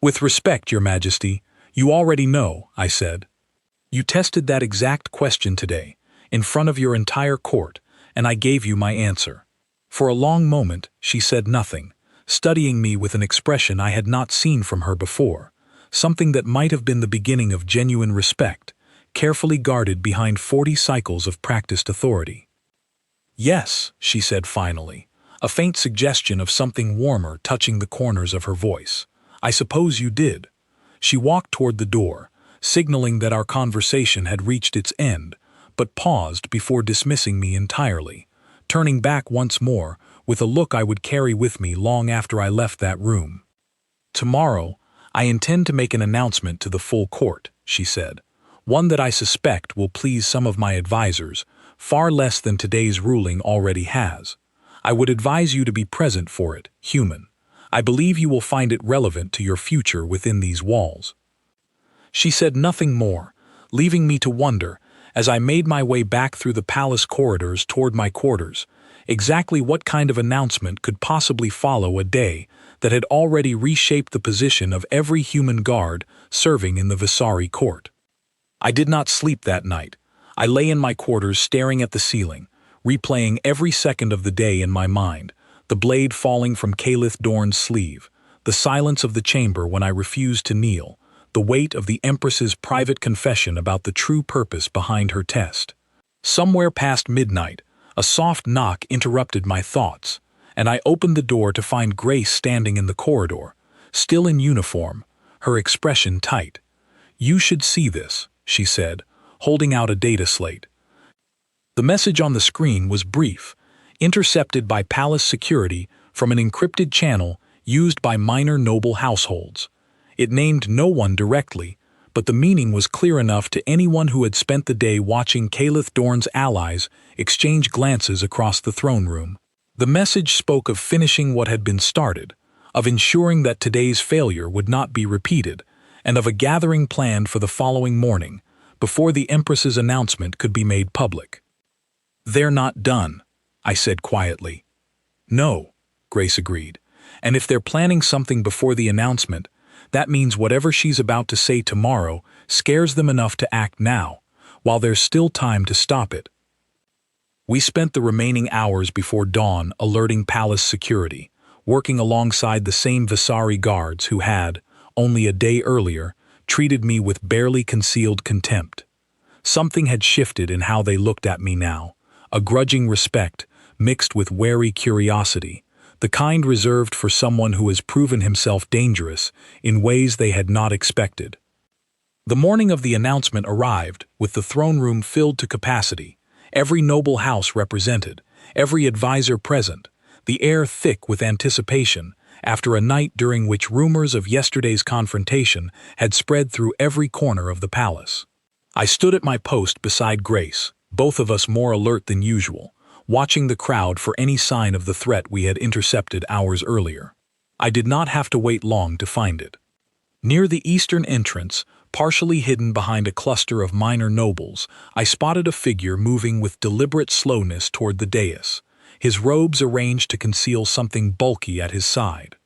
"With respect, Your Majesty, you already know," I said. "You tested that exact question today, in front of your entire court, and I gave you my answer." For a long moment, she said nothing, studying me with an expression I had not seen from her before, something that might have been the beginning of genuine respect, carefully guarded behind 40 cycles of practiced authority. "Yes," she said finally, a faint suggestion of something warmer touching the corners of her voice. "I suppose you did." She walked toward the door, signaling that our conversation had reached its end, but paused before dismissing me entirely, turning back once more with a look I would carry with me long after I left that room. "Tomorrow, I intend to make an announcement to the full court," she said, "one that I suspect will please some of my advisors, far less than today's ruling already has. I would advise you to be present for it, human. I believe you will find it relevant to your future within these walls." She said nothing more, leaving me to wonder, as I made my way back through the palace corridors toward my quarters, exactly what kind of announcement could possibly follow a day that had already reshaped the position of every human guard serving in the Visari court. I did not sleep that night. I lay in my quarters staring at the ceiling, replaying every second of the day in my mind, the blade falling from Calith Dorn's sleeve, the silence of the chamber when I refused to kneel, the weight of the Empress's private confession about the true purpose behind her test. Somewhere past midnight, a soft knock interrupted my thoughts, and I opened the door to find Grace standing in the corridor, still in uniform, her expression tight. "You should see this," she said, holding out a data slate. The message on the screen was brief, intercepted by palace security from an encrypted channel used by minor noble households. It named no one directly, but the meaning was clear enough to anyone who had spent the day watching Calith Dorn's allies exchange glances across the throne room. The message spoke of finishing what had been started, of ensuring that today's failure would not be repeated, and of a gathering planned for the following morning, before the Empress's announcement could be made public. "They're not done," I said quietly. "No," Grace agreed, "and if they're planning something before the announcement, that means whatever she's about to say tomorrow scares them enough to act now, while there's still time to stop it." We spent the remaining hours before dawn alerting palace security, working alongside the same Visari guards who had, only a day earlier, treated me with barely concealed contempt. Something had shifted in how they looked at me now, a grudging respect mixed with wary curiosity, the kind reserved for someone who has proven himself dangerous in ways they had not expected. The morning of the announcement arrived, with the throne room filled to capacity, every noble house represented, every advisor present, the air thick with anticipation, after a night during which rumors of yesterday's confrontation had spread through every corner of the palace. I stood at my post beside Grace, both of us more alert than usual, watching the crowd for any sign of the threat we had intercepted hours earlier. I did not have to wait long to find it. Near the eastern entrance, partially hidden behind a cluster of minor nobles, I spotted a figure moving with deliberate slowness toward the dais, his robes arranged to conceal something bulky at his side.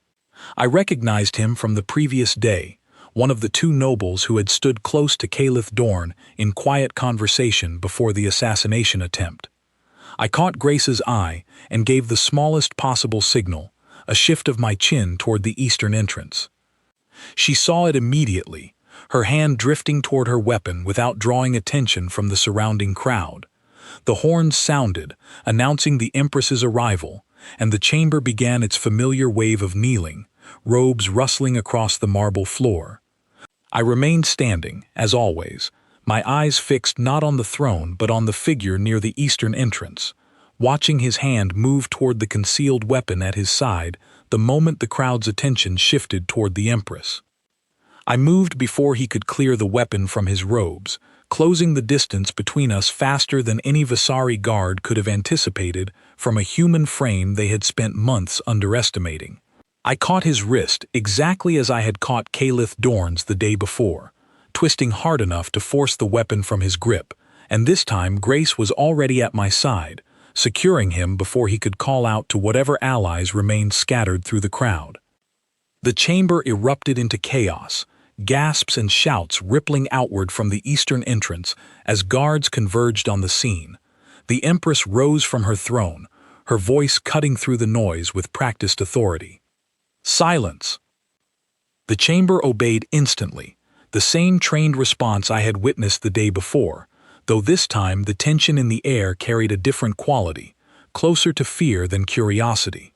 I recognized him from the previous day, one of the two nobles who had stood close to Caliph Dorn in quiet conversation before the assassination attempt. I caught Grace's eye and gave the smallest possible signal, a shift of my chin toward the eastern entrance. She saw it immediately, her hand drifting toward her weapon without drawing attention from the surrounding crowd. The horns sounded, announcing the Empress's arrival, and the chamber began its familiar wave of kneeling, robes rustling across the marble floor. I remained standing, as always, my eyes fixed not on the throne but on the figure near the eastern entrance, watching his hand move toward the concealed weapon at his side the moment the crowd's attention shifted toward the Empress. I moved before he could clear the weapon from his robes, closing the distance between us faster than any Visari guard could have anticipated from a human frame they had spent months underestimating. I caught his wrist exactly as I had caught Caliph Dorn's the day before, twisting hard enough to force the weapon from his grip, and this time Grace was already at my side, securing him before he could call out to whatever allies remained scattered through the crowd. The chamber erupted into chaos, gasps and shouts rippling outward from the eastern entrance as guards converged on the scene. The Empress rose from her throne, her voice cutting through the noise with practiced authority. "Silence!" The chamber obeyed instantly, the same trained response I had witnessed the day before, though this time the tension in the air carried a different quality, closer to fear than curiosity.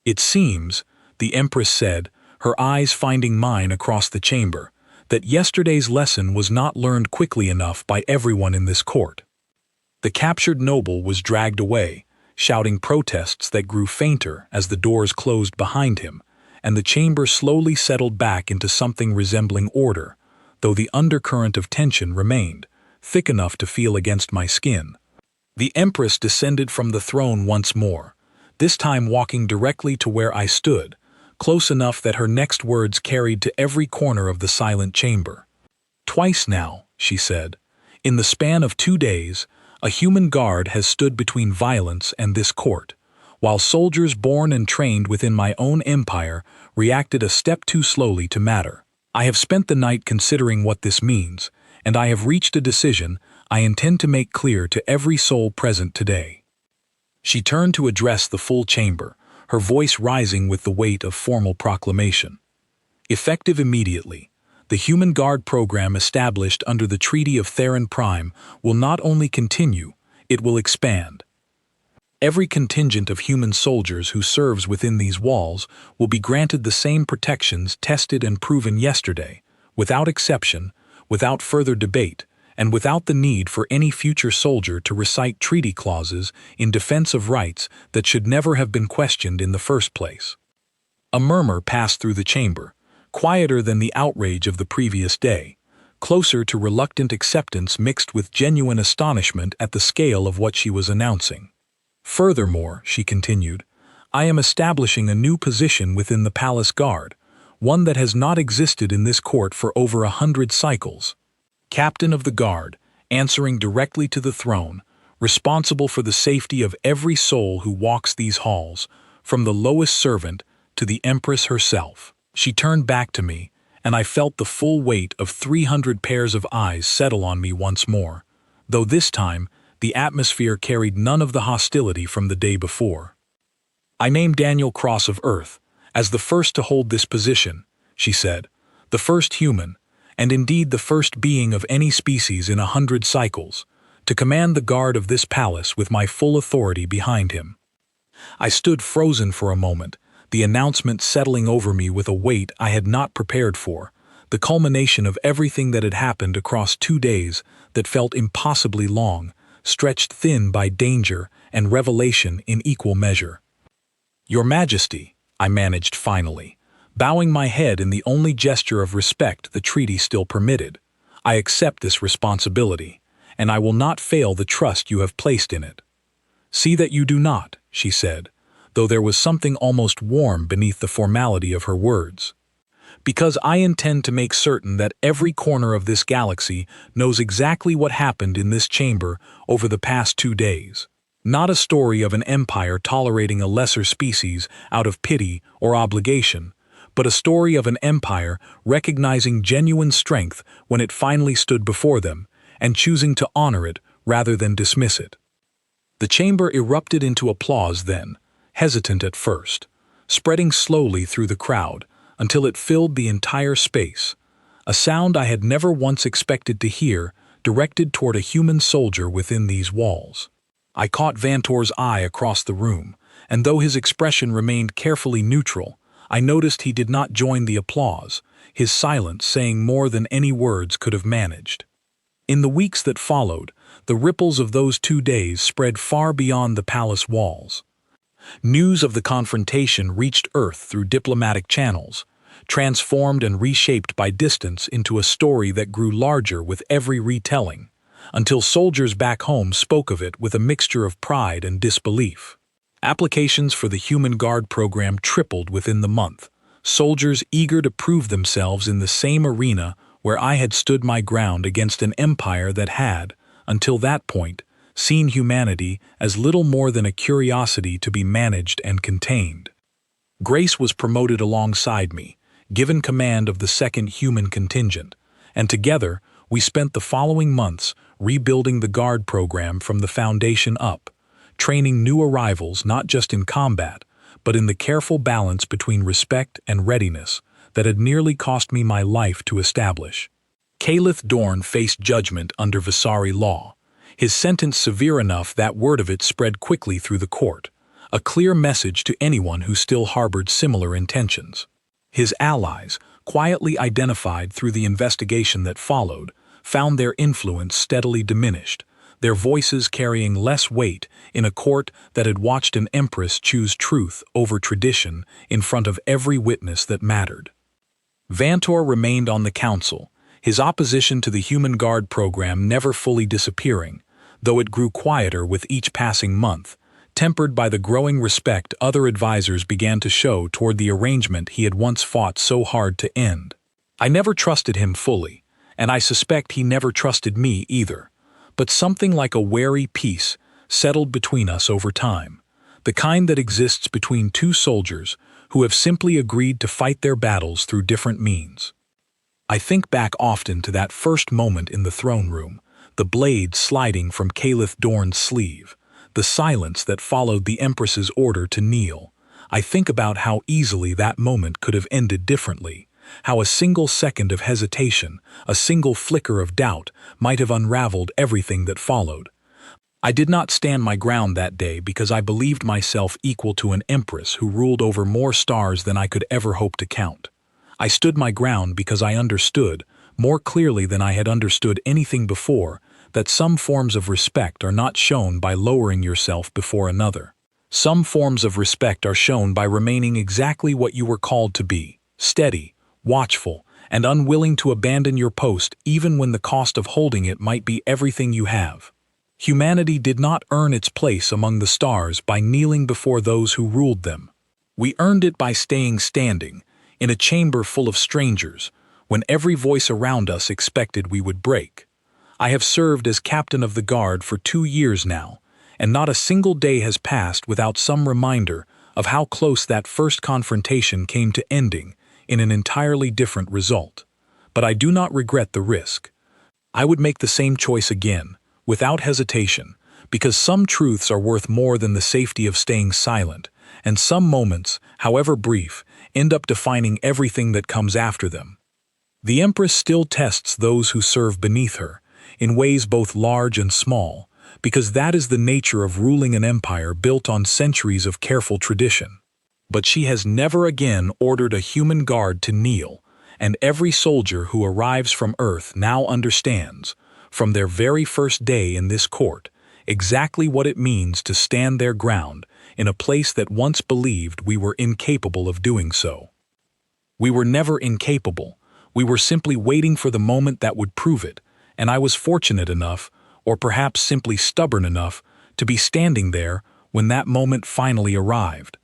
"It seems," the Empress said, her eyes finding mine across the chamber, "that yesterday's lesson was not learned quickly enough by everyone in this court." The captured noble was dragged away, shouting protests that grew fainter as the doors closed behind him, and the chamber slowly settled back into something resembling order, though the undercurrent of tension remained, thick enough to feel against my skin. The Empress descended from the throne once more, this time walking directly to where I stood, close enough that her next words carried to every corner of the silent chamber. "Twice now," she said, "in the span of 2 days, a human guard has stood between violence and this court, while soldiers born and trained within my own empire reacted a step too slowly to matter. I have spent the night considering what this means, and I have reached a decision I intend to make clear to every soul present today." She turned to address the full chamber, her voice rising with the weight of formal proclamation. "Effective immediately, the Human Guard program established under the Treaty of Theron Prime will not only continue, it will expand. Every contingent of human soldiers who serves within these walls will be granted the same protections tested and proven yesterday, without exception, without further debate, and without the need for any future soldier to recite treaty clauses in defense of rights that should never have been questioned in the first place." A murmur passed through the chamber, quieter than the outrage of the previous day, closer to reluctant acceptance mixed with genuine astonishment at the scale of what she was announcing. "Furthermore," she continued, "I am establishing a new position within the Palace Guard, one that has not existed in this court for over 100 cycles. Captain of the Guard, answering directly to the throne, responsible for the safety of every soul who walks these halls, from the lowest servant to the Empress herself." She turned back to me, and I felt the full weight of 300 pairs of eyes settle on me once more, though this time the atmosphere carried none of the hostility from the day before. "I name Daniel Cross of Earth as the first to hold this position," she said, "the first human, and indeed the first being of any species in 100 cycles, to command the guard of this palace with my full authority behind him." I stood frozen for a moment, the announcement settling over me with a weight I had not prepared for, the culmination of everything that had happened across 2 days that felt impossibly long, stretched thin by danger and revelation in equal measure. "Your Majesty," I managed finally, bowing my head in the only gesture of respect the treaty still permitted, "I accept this responsibility, and I will not fail the trust you have placed in it." "See that you do not," she said, though there was something almost warm beneath the formality of her words. "Because I intend to make certain that every corner of this galaxy knows exactly what happened in this chamber over the past 2 days. Not a story of an empire tolerating a lesser species out of pity or obligation, but a story of an empire recognizing genuine strength when it finally stood before them, and choosing to honor it rather than dismiss it." The chamber erupted into applause then, hesitant at first, spreading slowly through the crowd until it filled the entire space, a sound I had never once expected to hear directed toward a human soldier within these walls. I caught Vantor's eye across the room, and though his expression remained carefully neutral, I noticed he did not join the applause, his silence saying more than any words could have managed. In the weeks that followed, the ripples of those 2 days spread far beyond the palace walls. News of the confrontation reached Earth through diplomatic channels, transformed and reshaped by distance into a story that grew larger with every retelling, until soldiers back home spoke of it with a mixture of pride and disbelief. Applications for the Human Guard program tripled within the month, soldiers eager to prove themselves in the same arena where I had stood my ground against an empire that had, until that point, seen humanity as little more than a curiosity to be managed and contained. Grace was promoted alongside me, given command of the second human contingent, and together we spent the following months rebuilding the Guard program from the foundation up, training new arrivals not just in combat, but in the careful balance between respect and readiness that had nearly cost me my life to establish. Caliph Dorn faced judgment under Visari law, his sentence severe enough that word of it spread quickly through the court, a clear message to anyone who still harbored similar intentions. His allies, quietly identified through the investigation that followed, found their influence steadily diminished, their voices carrying less weight in a court that had watched an empress choose truth over tradition in front of every witness that mattered. Vantor remained on the council, his opposition to the Human Guard program never fully disappearing, though it grew quieter with each passing month, tempered by the growing respect other advisors began to show toward the arrangement he had once fought so hard to end. I never trusted him fully, and I suspect he never trusted me either, but something like a wary peace settled between us over time, the kind that exists between two soldiers who have simply agreed to fight their battles through different means. I think back often to that first moment in the throne room, the blade sliding from Caliph Dorn's sleeve, the silence that followed the Empress's order to kneel. I think about how easily that moment could have ended differently, how a single second of hesitation, a single flicker of doubt, might have unraveled everything that followed. I did not stand my ground that day because I believed myself equal to an empress who ruled over more stars than I could ever hope to count. I stood my ground because I understood, more clearly than I had understood anything before, that some forms of respect are not shown by lowering yourself before another. Some forms of respect are shown by remaining exactly what you were called to be, steady, watchful, and unwilling to abandon your post even when the cost of holding it might be everything you have. Humanity did not earn its place among the stars by kneeling before those who ruled them. We earned it by staying standing, in a chamber full of strangers, when every voice around us expected we would break. I have served as captain of the guard for 2 years now, and not a single day has passed without some reminder of how close that first confrontation came to ending in an entirely different result. But I do not regret the risk. I would make the same choice again, without hesitation, because some truths are worth more than the safety of staying silent, and some moments, however brief, end up defining everything that comes after them. The Empress still tests those who serve beneath her, in ways both large and small, because that is the nature of ruling an empire built on centuries of careful tradition. But she has never again ordered a human guard to kneel, and every soldier who arrives from Earth now understands, from their very first day in this court, exactly what it means to stand their ground in a place that once believed we were incapable of doing so. We were never incapable, we were simply waiting for the moment that would prove it, and I was fortunate enough, or perhaps simply stubborn enough, to be standing there when that moment finally arrived.